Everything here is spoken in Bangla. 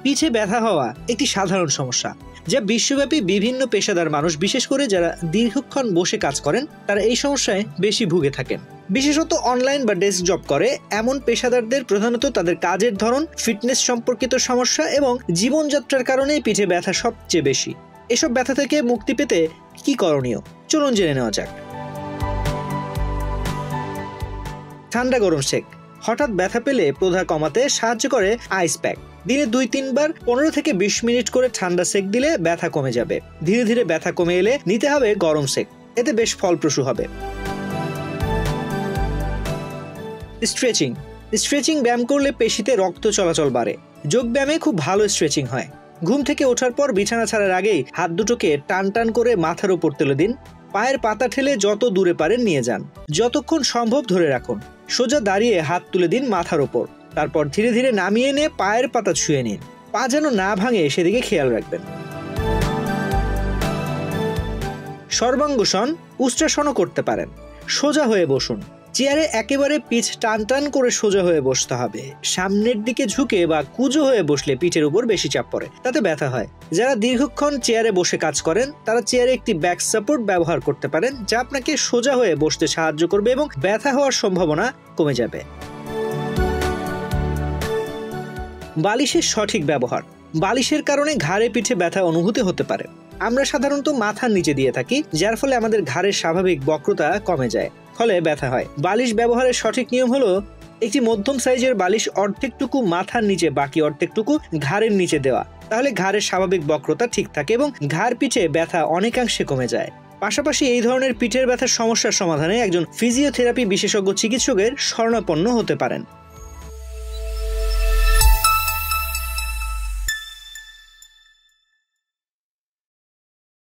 পিঠে ব্যথা হওয়া একটি সাধারণ সমস্যা, যা বিশ্বব্যাপী বিভিন্ন পেশাদার মানুষ, বিশেষ করে যারা দীর্ঘক্ষণ বসে কাজ করেন, তারা এই সমস্যায় বেশি ভুগে থাকেন। বিশেষত অনলাইন বা ডেস্ক জব করে এমন পেশাদারদের প্রধানত তাদের কাজের ধরন, ফিটনেস সম্পর্কিত সমস্যা এবং জীবনযাত্রার কারণে পিঠে ব্যথা সবচেয়ে বেশি। এসব ব্যথা থেকে মুক্তি পেতে কি করণীয়, চলুন জেনে নেওয়া যাক। ঠান্ডা গরম সেক। হঠাৎ ব্যথা পেলে প্রধা কমাতে সাহায্য করে আইস প্যাক। দিনে 2-3 বার 15 থেকে 20 মিনিট করে ঠান্ডা সেক দিলে ব্যথা কমে যাবে। ধীরে ধীরে ব্যথা কমে এলে নিতে হবে গরম সেক, এতে বেশ ফলপ্রসূ হবে। স্ট্রেচিং। স্ট্রেচিং ব্যায়াম করলে পেশিতে রক্ত চলাচল বাড়ে। যোগ ব্যায়ামে খুব ভালো স্ট্রেচিং হয়। ঘুম থেকে ওঠার পর বিছানা ছাড়ার আগেই হাত দুটোকে টান টান করে মাথার উপর তুলে দিন। পায়ের পাতা ঠেলে যত দূরে পারেন নিয়ে যান। যতক্ষণ সম্ভব ধরে রাখুন। সোজা দাঁড়িয়ে হাত তুলে দিন মাথার উপর। তারপর ধীরে ধীরে নামিয়ে এনে পায়ের পাতা ছুঁয়ে নিন। পা যেন না ভাঙে সেদিকে খেয়াল রাখবেন। সর্বাঙ্গসন, উষ্ট্রাসনও করতে পারেন। সোজা হয়ে বসুন। চেয়ারে একেবারে পিঠ টান টান করে সোজা হয়ে বসতে হবে। সামনের দিকে ঝুঁকে বা কুঁজো হয়ে বসলে পিঠের উপর বেশি চাপ পড়ে, তাতে ব্যথা হয়। যারা দীর্ঘক্ষণ চেয়ারে বসে কাজ করেন, তারা চেয়ারে একটি ব্যাক সাপোর্ট ব্যবহার করতে পারেন, যা আপনাকে সোজা হয়ে বসতে সাহায্য করবে এবং ব্যথা হওয়ার সম্ভাবনা কমে যাবে। বালিশের সঠিক ব্যবহার। বালিশের কারণে ঘাড়ে পিঠে ব্যথা অনুভূতি হতে পারে। আমরা সাধারণত মাথার নিচে দিয়ে থাকি, যার ফলে আমাদের ঘাড়ের স্বাভাবিক বক্রতা কমে যায়, ফলে ব্যথা হয়। বালিশ ব্যবহারের সঠিক নিয়ম হলো একটি মধ্যম সাইজের বালিশ অর্ধেকটুকু মাথার নিচে, বাকি অর্ধেকটুকু ঘাড়ের নিচে দেওয়া। তাহলে ঘাড়ের স্বাভাবিক বক্রতা ঠিক থাকে এবং ঘাড় পিঠে ব্যথা অনেকাংশে কমে যায়। পাশাপাশি এই ধরনের পিঠের ব্যথার সমস্যার সমাধানে একজন ফিজিওথেরাপি বিশেষজ্ঞ চিকিৎসকের শরণাপন্ন হতে পারেন।